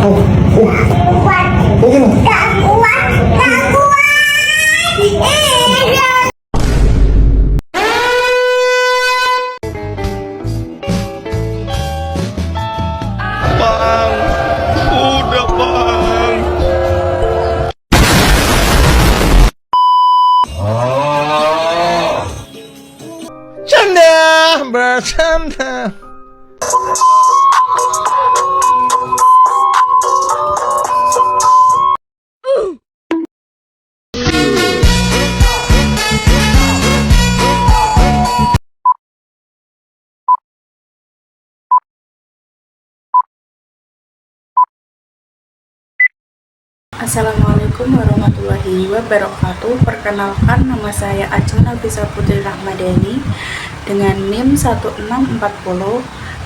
Bang, udah bang. Canda bercanda. Assalamualaikum warahmatullahi wabarakatuh. Perkenalkan, nama saya Ajeng Nafisa Putri Rahmadani dengan NIM 1640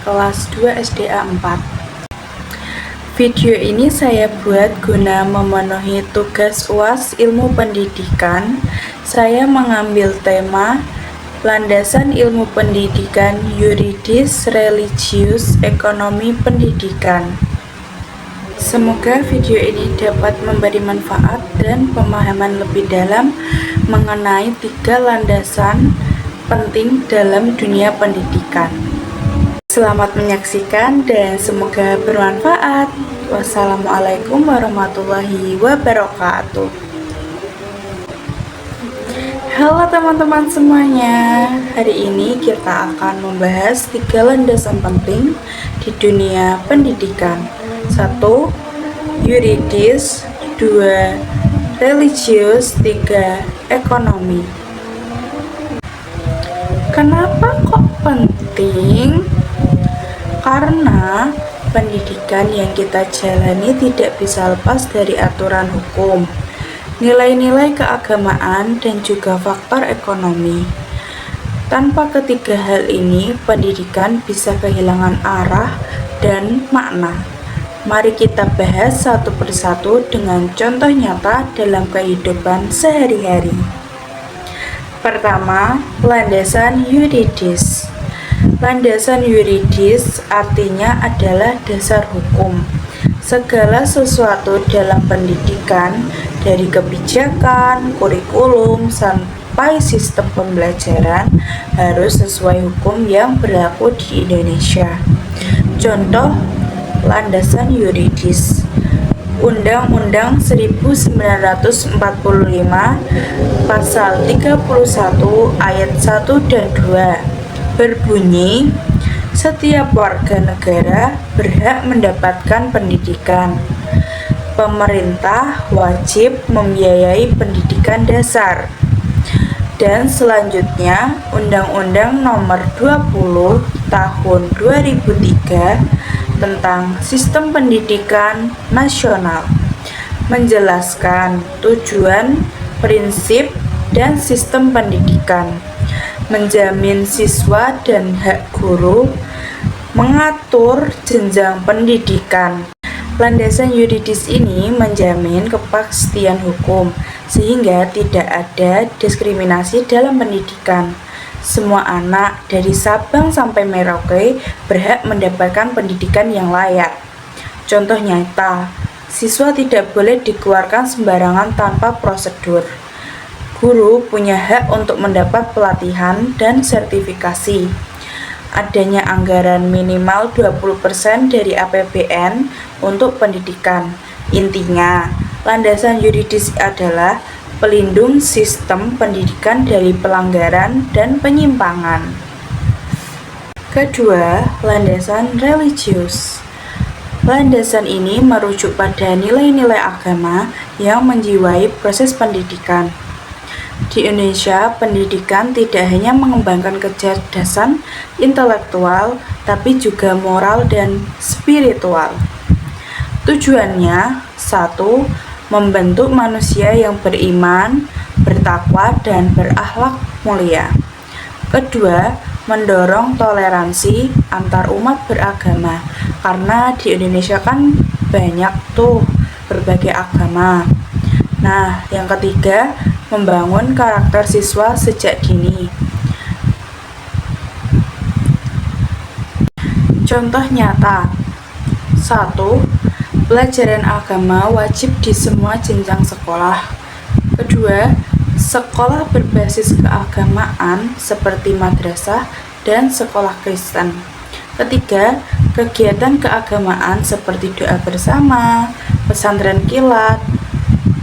kelas 2 SDA 4. Video ini saya buat guna memenuhi tugas UAS Ilmu Pendidikan. Saya mengambil tema landasan ilmu pendidikan yuridis, religius, ekonomi pendidikan. Semoga video ini dapat memberi manfaat dan pemahaman lebih dalam mengenai 3 landasan penting dalam dunia pendidikan. Selamat menyaksikan dan semoga bermanfaat. Wassalamualaikum warahmatullahi wabarakatuh. Halo teman-teman semuanya, hari ini kita akan membahas 3 landasan penting di dunia pendidikan. 1. Yuridis, 2. Religius, 3. Ekonomi. Kenapa kok penting? Karena pendidikan yang kita jalani tidak bisa lepas dari aturan hukum, nilai-nilai keagamaan, dan juga faktor ekonomi. Tanpa ketiga hal ini, pendidikan bisa kehilangan arah dan makna. Mari kita bahas satu persatu dengan contoh nyata dalam kehidupan sehari-hari. Pertama, landasan yuridis. Landasan yuridis artinya adalah dasar hukum. Segala sesuatu dalam pendidikan, dari kebijakan, kurikulum, sampai sistem pembelajaran, harus sesuai hukum yang berlaku di Indonesia. Contoh landasan yuridis: Undang-Undang 1945 Pasal 31 ayat 1 dan 2 berbunyi, setiap warga negara berhak mendapatkan pendidikan. Pemerintah wajib membiayai pendidikan dasar. Dan selanjutnya, Undang-Undang Nomor 20 Tahun 2003 tentang Sistem Pendidikan Nasional menjelaskan tujuan, prinsip, dan sistem pendidikan, menjamin siswa dan hak guru, mengatur jenjang pendidikan. Landasan yuridis ini menjamin kepastian hukum sehingga tidak ada diskriminasi dalam pendidikan. Semua anak dari Sabang sampai Merauke berhak mendapatkan pendidikan yang layak. Contoh nyata, siswa tidak boleh dikeluarkan sembarangan tanpa prosedur. Guru punya hak untuk mendapat pelatihan dan sertifikasi. Adanya anggaran minimal 20% dari APBN untuk pendidikan. Intinya, landasan yuridis adalah pelindung sistem pendidikan dari pelanggaran dan penyimpangan. Kedua, landasan religius. Landasan ini merujuk pada nilai-nilai agama yang menjiwai proses pendidikan. Di Indonesia, pendidikan tidak hanya mengembangkan kecerdasan intelektual, tapi juga moral dan spiritual. Tujuannya, 1. Membentuk manusia yang beriman, bertakwa, dan berakhlak mulia. Kedua, mendorong toleransi antar umat beragama, karena di Indonesia kan banyak tuh berbagai agama. Nah, yang ketiga, membangun karakter siswa sejak dini. Contoh nyata: 1. Pelajaran agama wajib di semua jenjang sekolah. Kedua, sekolah berbasis keagamaan seperti madrasah dan sekolah Kristen. Ketiga, kegiatan keagamaan seperti doa bersama, pesantren kilat,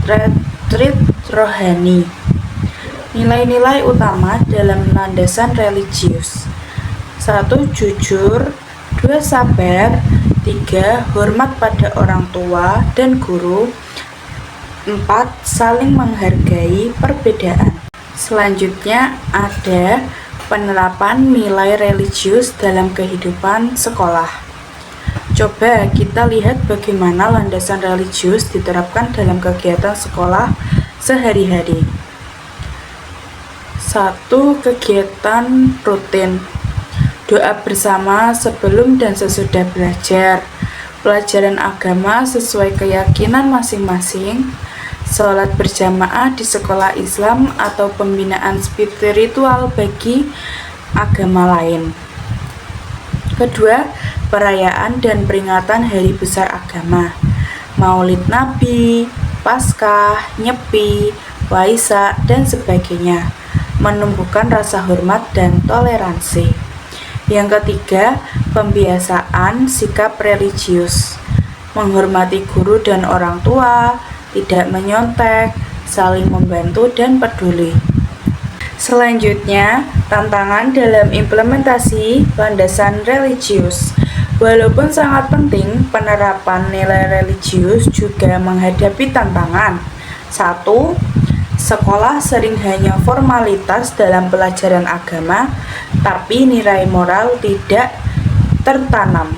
retreat rohani. Nilai-nilai utama dalam landasan religius. 1. Jujur. 2. Sabar. 3. Hormat pada orang tua dan guru. 4. Saling menghargai perbedaan. Selanjutnya ada penerapan nilai religius dalam kehidupan sekolah. Coba kita lihat bagaimana landasan religius diterapkan dalam kegiatan sekolah sehari-hari. 1. Kegiatan rutin. Doa bersama sebelum dan sesudah belajar. Pelajaran agama sesuai keyakinan masing-masing. Sholat berjamaah di sekolah Islam atau pembinaan spiritual bagi agama lain. Kedua, perayaan dan peringatan hari besar agama. Maulid Nabi, Paskah, Nyepi, Waisak, dan sebagainya. Menumbuhkan rasa hormat dan toleransi. Yang ketiga, pembiasaan sikap religius. Menghormati guru dan orang tua, tidak menyontek, saling membantu dan peduli. Selanjutnya, tantangan dalam implementasi landasan religius. Walaupun sangat penting, penerapan nilai religius juga menghadapi tantangan. 1. Sekolah sering hanya formalitas dalam pelajaran agama, tapi nilai moral tidak tertanam.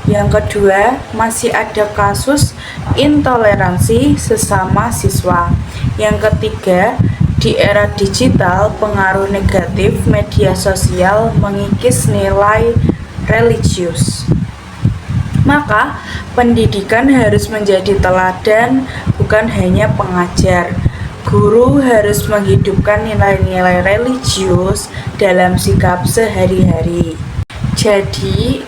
Yang kedua, masih ada kasus intoleransi sesama siswa. Yang ketiga, di era digital, pengaruh negatif media sosial mengikis nilai religius. Maka, pendidikan harus menjadi teladan, bukan hanya pengajar. Guru harus menghidupkan nilai-nilai religius dalam sikap sehari-hari. Jadi,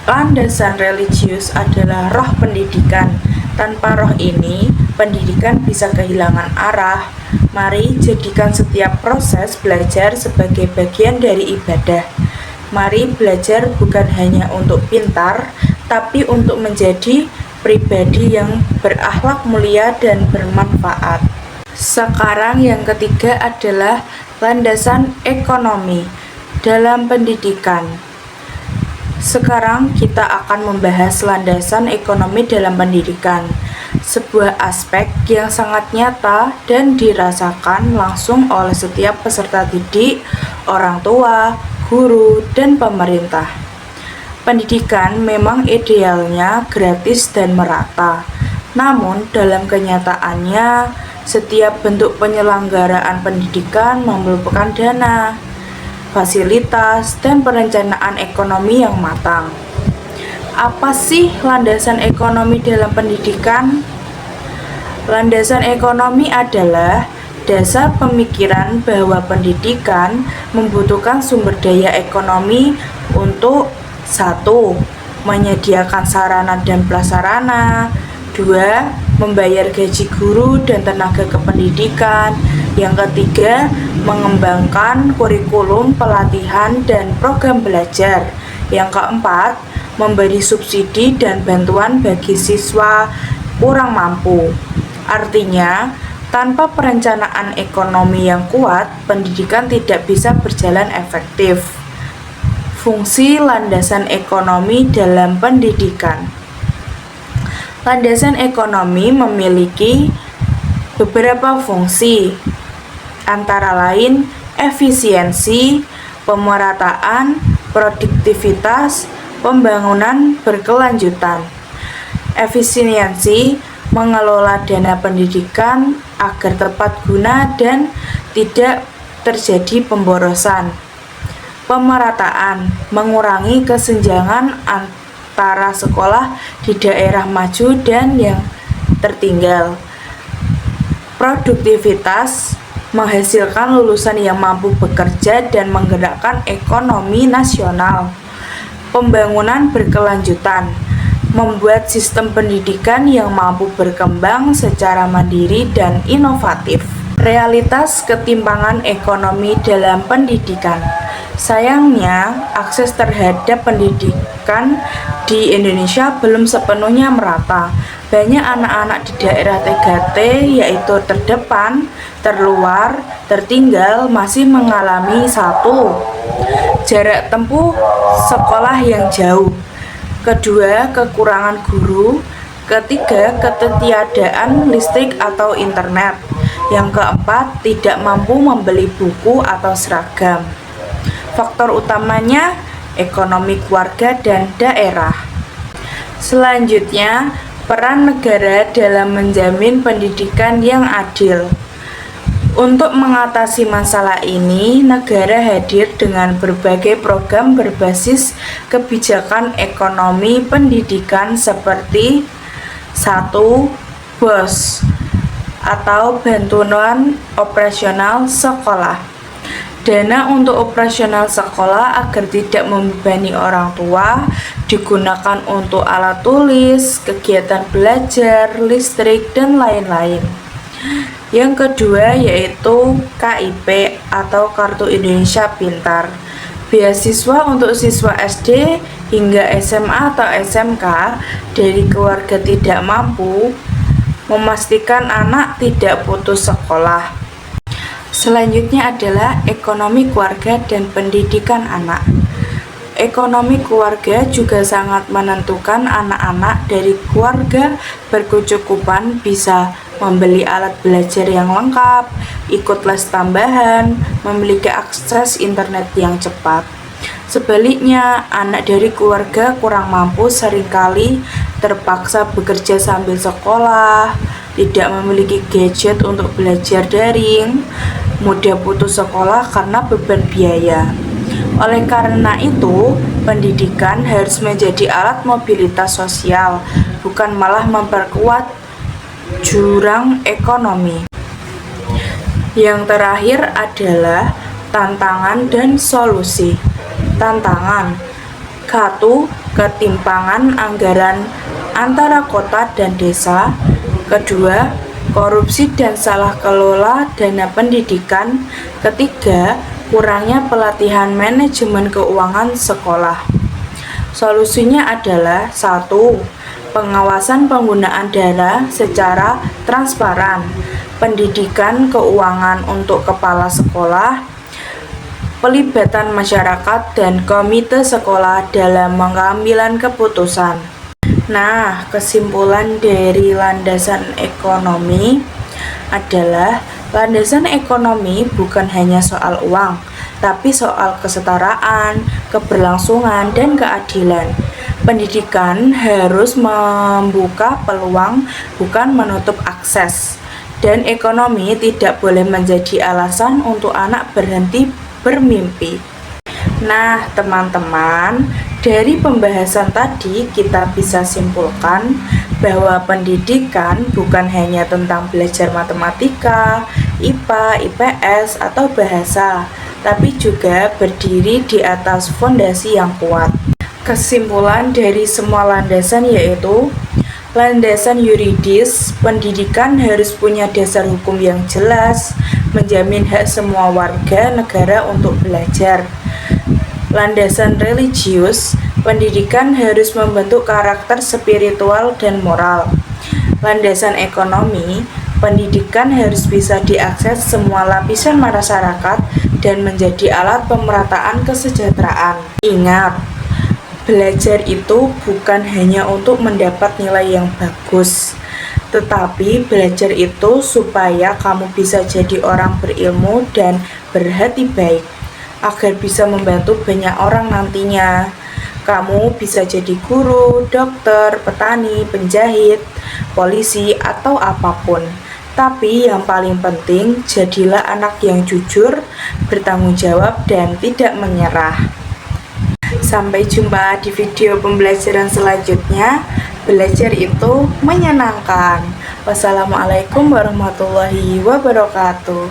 landasan religius adalah roh pendidikan. Tanpa roh ini, pendidikan bisa kehilangan arah. Mari jadikan setiap proses belajar sebagai bagian dari ibadah. Mari belajar bukan hanya untuk pintar, tapi untuk menjadi pribadi yang berakhlak mulia dan bermanfaat. Sekarang yang ketiga adalah landasan ekonomi dalam pendidikan. Sekarang kita akan membahas landasan ekonomi dalam pendidikan, sebuah aspek yang sangat nyata dan dirasakan langsung oleh setiap peserta didik, orang tua, guru, dan pemerintah. Pendidikan memang idealnya gratis dan merata, namun dalam kenyataannya setiap bentuk penyelenggaraan pendidikan memerlukan dana, fasilitas, dan perencanaan ekonomi yang matang. Apa sih landasan ekonomi dalam pendidikan? Landasan ekonomi adalah dasar pemikiran bahwa pendidikan membutuhkan sumber daya ekonomi untuk 1. Menyediakan sarana dan prasarana. 2. Membayar gaji guru dan tenaga kependidikan. Yang ketiga, mengembangkan kurikulum, pelatihan, dan program belajar. Yang keempat, memberi subsidi dan bantuan bagi siswa kurang mampu. Artinya, tanpa perencanaan ekonomi yang kuat, pendidikan tidak bisa berjalan efektif. Fungsi landasan ekonomi dalam pendidikan. Landasan ekonomi memiliki beberapa fungsi, antara lain efisiensi, pemerataan, produktivitas, pembangunan berkelanjutan. Efisiensi mengelola dana pendidikan agar tepat guna dan tidak terjadi pemborosan. Pemerataan mengurangi kesenjangan antara sekolah di daerah maju dan yang tertinggal. Produktivitas menghasilkan lulusan yang mampu bekerja dan menggerakkan ekonomi nasional. Pembangunan berkelanjutan membuat sistem pendidikan yang mampu berkembang secara mandiri dan inovatif. Realitas ketimpangan ekonomi dalam pendidikan. Sayangnya, akses terhadap pendidikan di Indonesia belum sepenuhnya merata. Banyak anak-anak di daerah 3T, yaitu terdepan, terluar, tertinggal, masih mengalami satu, jarak tempuh sekolah yang jauh. Kedua, kekurangan guru. Ketiga, ketiadaan listrik atau internet. Yang keempat, tidak mampu membeli buku atau seragam. Faktor utamanya ekonomi keluarga dan daerah. Selanjutnya, peran negara dalam menjamin pendidikan yang adil. Untuk mengatasi masalah ini, negara hadir dengan berbagai program berbasis kebijakan ekonomi pendidikan seperti 1. BOS atau Bantuan Operasional Sekolah. Dana untuk operasional sekolah agar tidak membebani orang tua digunakan untuk alat tulis, kegiatan belajar, listrik, dan lain-lain. Yang kedua yaitu KIP atau Kartu Indonesia Pintar. Beasiswa untuk siswa SD hingga SMA atau SMK dari keluarga tidak mampu, memastikan anak tidak putus sekolah. Selanjutnya adalah ekonomi keluarga dan pendidikan anak. Ekonomi keluarga juga sangat menentukan. Anak-anak dari keluarga berkecukupan bisa membeli alat belajar yang lengkap, ikut les tambahan, memiliki akses internet yang cepat. Sebaliknya, anak dari keluarga kurang mampu seringkali terpaksa bekerja sambil sekolah, tidak memiliki gadget untuk belajar daring, mudah putus sekolah karena beban biaya. Oleh karena itu, pendidikan harus menjadi alat mobilitas sosial, bukan malah memperkuat jurang ekonomi. Yang terakhir adalah tantangan dan solusi. Tantangan: 1. Ketimpangan anggaran antara kota dan desa. Kedua, korupsi dan salah kelola dana pendidikan. Ketiga, kurangnya pelatihan manajemen keuangan sekolah. Solusinya adalah 1. Pengawasan penggunaan dana secara transparan, pendidikan keuangan untuk kepala sekolah, pelibatan masyarakat dan komite sekolah dalam pengambilan keputusan. Nah, kesimpulan dari landasan ekonomi adalah landasan ekonomi bukan hanya soal uang, tapi soal kesetaraan, keberlangsungan, dan keadilan. Pendidikan harus membuka peluang, bukan menutup akses. Dan ekonomi tidak boleh menjadi alasan untuk anak berhenti bermimpi. Nah, teman-teman, dari pembahasan tadi kita bisa simpulkan bahwa pendidikan bukan hanya tentang belajar matematika, IPA, IPS, atau bahasa, tapi juga berdiri di atas fondasi yang kuat. Kesimpulan dari semua landasan yaitu landasan yuridis, pendidikan harus punya dasar hukum yang jelas, menjamin hak semua warga negara untuk belajar. Landasan religius, pendidikan harus membentuk karakter spiritual dan moral. Landasan ekonomi, pendidikan harus bisa diakses semua lapisan masyarakat dan menjadi alat pemerataan kesejahteraan. Ingat, belajar itu bukan hanya untuk mendapat nilai yang bagus, tetapi belajar itu supaya kamu bisa jadi orang berilmu dan berhati baik, agar bisa membantu banyak orang nantinya. Kamu bisa jadi guru, dokter, petani, penjahit, polisi, atau apapun. Tapi yang paling penting, jadilah anak yang jujur, bertanggung jawab, dan tidak menyerah. Sampai jumpa di video pembelajaran selanjutnya. Belajar itu menyenangkan. Wassalamualaikum warahmatullahi wabarakatuh.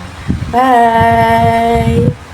Bye.